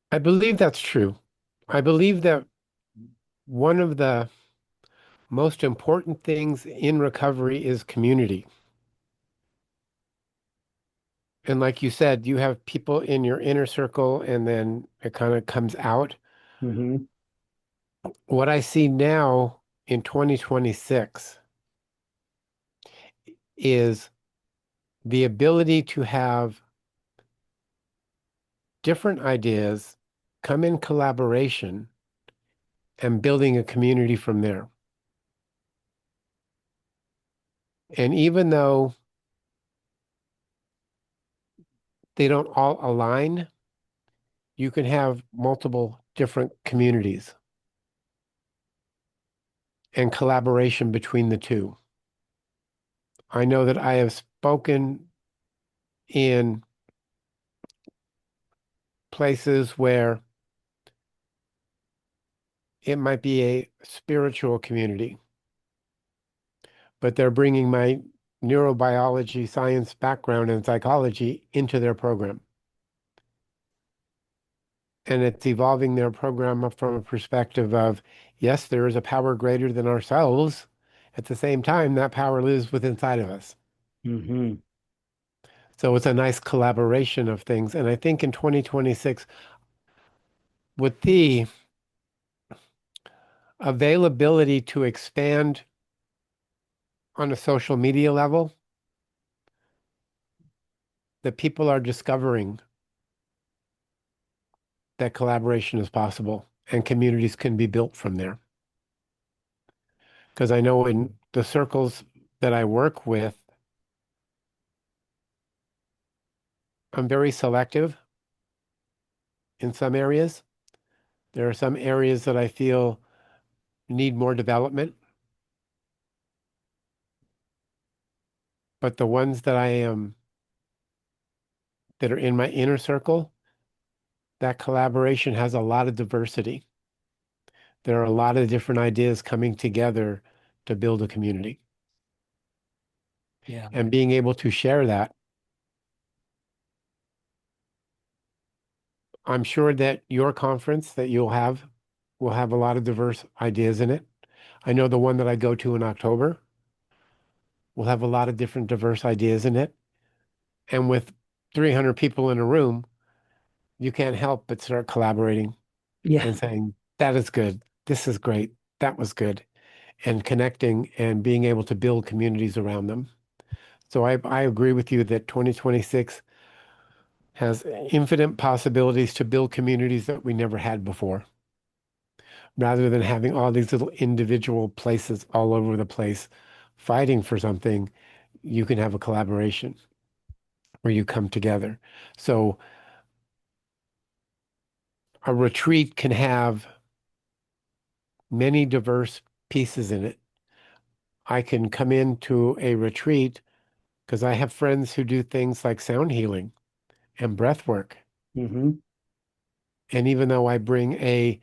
I believe that's true. I believe that one of the most important things in recovery is community. And like you said, you have people in your inner circle and then it kind of comes out.
Mhm.
What I see now in 2026 is the ability to have different ideas, come in collaboration, and building a community from there. And even though they don't all align, you can have multiple different communities and collaboration between the two. I know that I have spoken in places where it might be a spiritual community, but they're bringing my neurobiology science background and psychology into their program. And it's evolving their program from a perspective of, yes, there is a power greater than ourselves. At the same time, that power lives within inside of us.
Hmm.
So it's a nice collaboration of things. And I think in 2026, with the availability to expand on a social media level, that people are discovering that collaboration is possible and communities can be built from there. Because I know in the circles that I work with, I'm very selective in some areas. There are some areas that I feel need more development, but the ones that I am that are in my inner circle, that collaboration has a lot of diversity. There are a lot of different ideas coming together to build a community.
Yeah.
And being able to share that, I'm sure that your conference that you'll have will have a lot of diverse ideas in it. I know the one that I go to in October will have a lot of different diverse ideas in it. And with 300 people in a room, you can't help but start collaborating
Yeah.
and saying, that is good. This is great. That was good. And connecting and being able to build communities around them. So I agree with you that 2026 has infinite possibilities to build communities that we never had before, rather than having all these little individual places all over the place fighting for something. You can have a collaboration where you come together. So a retreat can have many diverse pieces in it. I can come into a retreat because I have friends who do things like sound healing and breath work.
Hmm.
And even though I bring a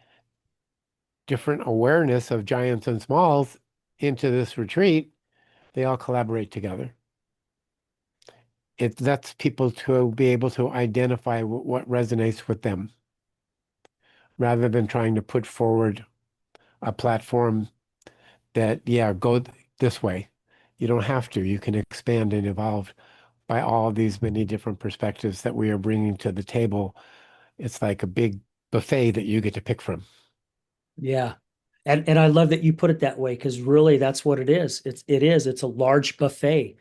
different awareness of giants and smalls into this retreat, they all collaborate together. It lets people to be able to identify what resonates with them rather than trying to put forward a platform that, yeah, go this way. You don't have to. You can expand and evolve by all these many different perspectives that we are bringing to the table. It's like a big buffet that you get to pick from.
Yeah. And I love that you put it that way because really that's what it is. It's a large buffet.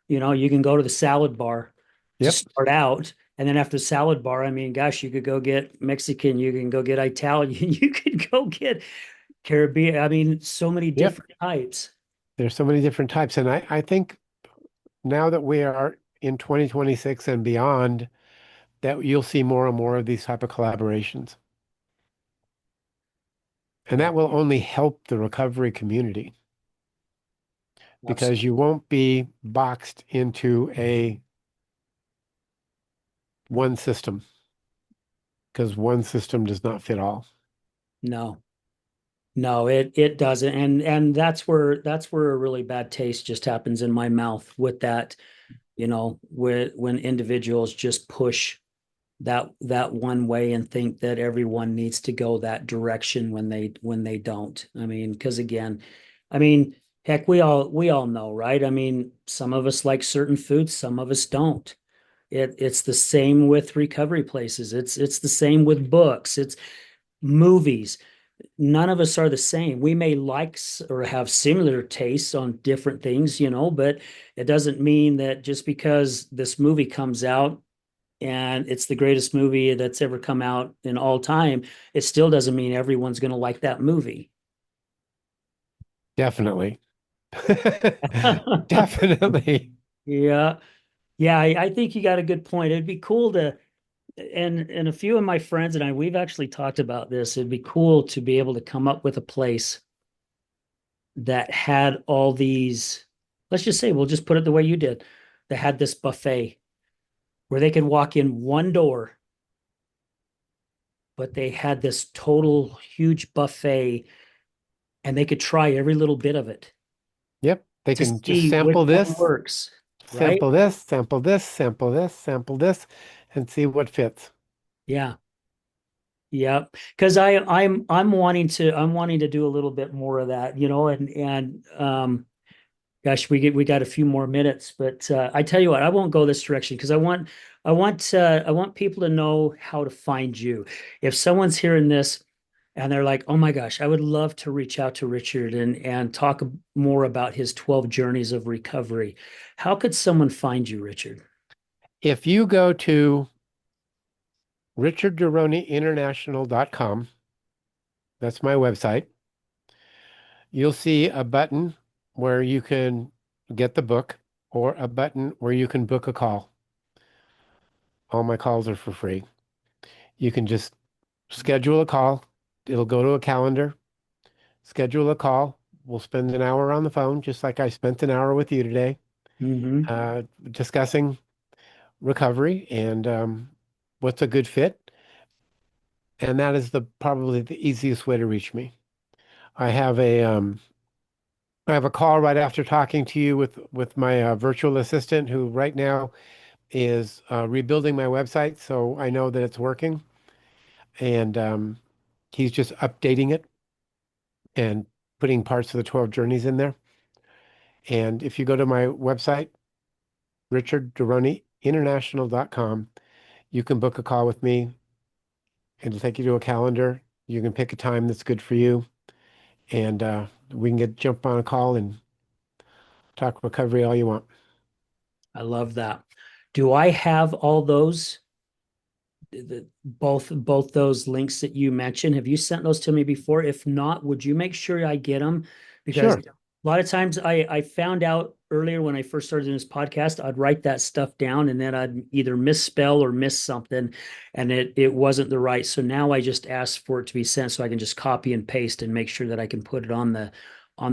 You can go to the salad bar to
Yep.
start out. And then after the salad bar, I mean, gosh, you could go get Mexican, you can go get Italian, you could go get Caribbean. I mean, so many
Yep.
different types.
There's so many different types. And I think now that we are in 2026 and beyond, that you'll see more and more of these type of collaborations. And
Yeah,
that will only help the recovery community because
absolutely.
you won't be boxed into a one system because one system does not fit all.
No, no, it doesn't. And that's where a really bad taste just happens in my mouth with that, when individuals just push that one way and think that everyone needs to go that direction when they don't. I mean, because again, I mean, heck, we all know, right? I mean, some of us like certain foods, some of us don't. It's the same with recovery places. It's the same with books. It's movies. None of us are the same. We may like or have similar tastes on different things, but it doesn't mean that just because this movie comes out and it's the greatest movie that's ever come out in all time, it still doesn't mean everyone's going to like that movie.
Definitely. Definitely.
Yeah. Yeah, I think you got a good point. It'd be cool to, and a few of my friends and I, we've actually talked about this. It'd be cool to be able to come up with a place that had all these, let's just say, we'll just put it the way you did, that had this buffet where they could walk in one door, but they had this total huge buffet and they could try every little bit of it
Yep. They
to
can just
see which
sample
one
this,
works, right?
sample this, sample this, sample this, and see what fits.
Yeah. Yeah. Because I'm wanting to do a little bit more of that, and gosh, we got a few more minutes, but I tell you what, I won't go this direction because I want people to know how to find you. If someone's hearing this and they're like, "Oh my gosh, I would love to reach out to Richard and talk more about his 12 journeys of recovery." How could someone find you, Richard?
If you go to richarddaroneinternational.com, that's my website, you'll see a button where you can get the book or a button where you can book a call. All my calls are for free. You can just schedule a call. It'll go to a calendar. Schedule a call. We'll spend an hour on the phone, just like I spent an hour with you today,
Hmm.
discussing recovery and what's a good fit. And that is the probably the easiest way to reach me. I have a call right after talking to you with my virtual assistant, who right now is rebuilding my website, so I know that it's working, and he's just updating it and putting parts of the 12 journeys in there. And if you go to my website, richarddaroneinternational.com, you can book a call with me. It'll take you to a calendar. You can pick a time that's good for you, and we can jump on a call and talk recovery all you want.
I love that. Do I have all those? Both those links that you mentioned, have you sent those to me before? If not, would you make sure I get them? Because
Sure.
a lot of times I found out earlier when I first started doing this podcast, I'd write that stuff down and then I'd either misspell or miss something, and it wasn't the right. So now I just ask for it to be sent so I can just copy and paste and make sure that I can put it on the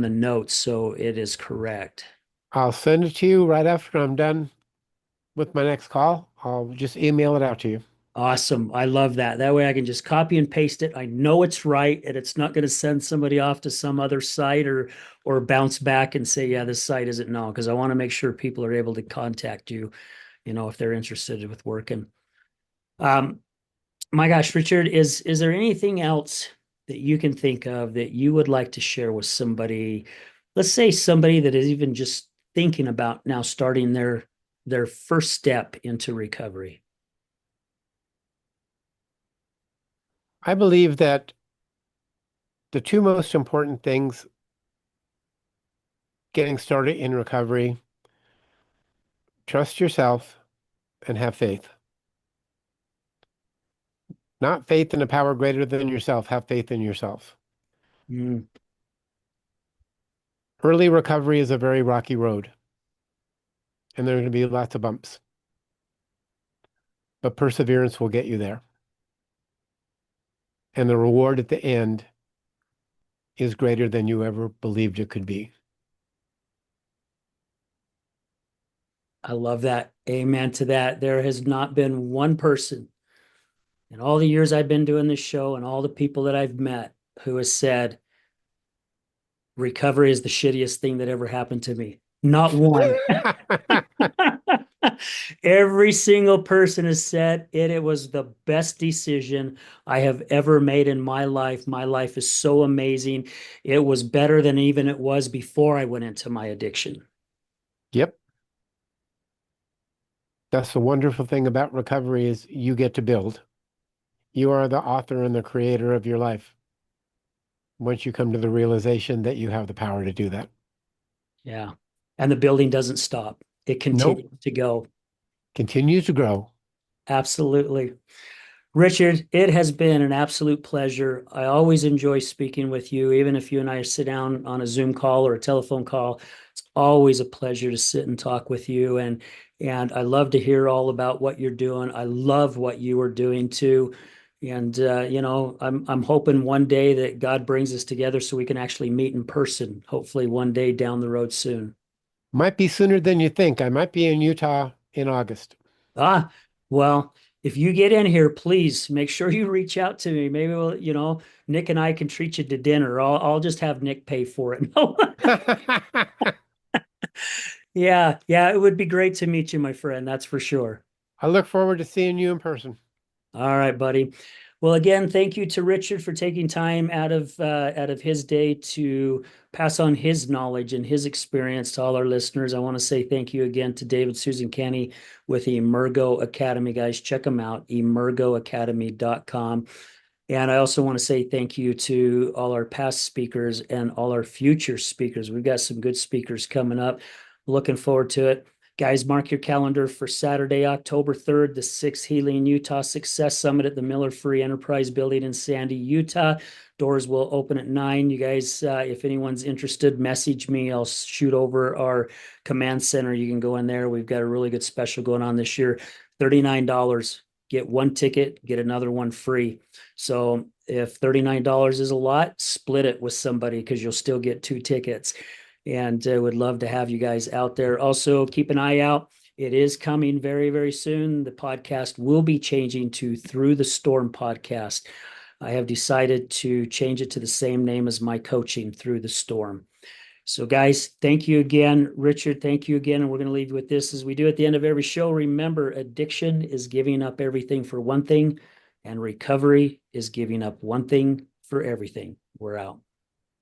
notes so it is correct.
I'll send it to you right after I'm done with my next call. I'll just email it out to you.
Awesome. I love that. That way I can just copy and paste it. I know it's right and it's not going to send somebody off to some other site or bounce back and say, yeah, this site isn't no, because I want to make sure people are able to contact you, if they're interested with working. Um, my gosh, Richard, is there anything else that you can think of that you would like to share with somebody? Let's say somebody that is even just thinking about now starting their first step into recovery.
I believe that the two most important things getting started in recovery: trust yourself and have faith. Not faith in a power greater than yourself, have faith in yourself.
Mm,
Early recovery is a very rocky road, and there are going to be lots of bumps, but perseverance will get you there. And the reward at the end is greater than you ever believed it could be.
I love that. Amen to that. There has not been one person in all the years I've been doing this show and all the people that I've met who has said recovery is the shittiest thing that ever happened to me. Not one. Every single person has said it was the best decision I have ever made in my life. My life is so amazing. It was better than even it was before I went into my addiction.
Yep. That's the wonderful thing about recovery is you get to build. You are the author and the creator of your life once you come to the realization that you have the power to do that.
Yeah. And the building doesn't stop. It
Nope.
continues to go.
Continues to grow.
Absolutely. Richard, it has been an absolute pleasure. I always enjoy speaking with you, even if you and I sit down on a Zoom call or a telephone call. It's always a pleasure to sit and talk with you. And I love to hear all about what you're doing. I love what you are doing too. And I'm hoping one day that God brings us together so we can actually meet in person, hopefully one day down the road soon.
Might be sooner than you think. I might be in Utah in August.
Ah, well, if you get in here, please make sure you reach out to me. Maybe Nick and I can treat you to dinner. I'll just have Nick pay for it. No. Yeah, yeah, it would be great to meet you, my friend. That's for sure.
I look forward to seeing you in person.
All right, buddy. Well, again, thank you to Richard for taking time out of his day to pass on his knowledge and his experience to all our listeners. I want to say thank you again to David Susan Kenny with the Emergo Academy, guys. Check them out, emergoacademy.com. And I also want to say thank you to all our past speakers and all our future speakers. We've got some good speakers coming up. Looking forward to it. Guys, mark your calendar for Saturday, October 3rd, the 6th Healing Utah Success Summit at the Miller Free Enterprise Building in Sandy, Utah. Doors will open at 9. You guys, if anyone's interested, message me. I'll shoot over our command center. You can go in there. We've got a really good special going on this year. $39. Get one ticket, get another one free. So if $39 is a lot, split it with somebody because you'll still get two tickets. And would love to have you guys out there. Also, keep an eye out. It is coming very, very soon. The podcast will be changing to Through the Storm podcast. I have decided to change it to the same name as my coaching, Through the Storm. So, guys, thank you again. Richard, thank you again. And we're going to leave you with this as we do at the end of every show. Remember, addiction is giving up everything for one thing, and recovery is giving up one thing for everything. We're out.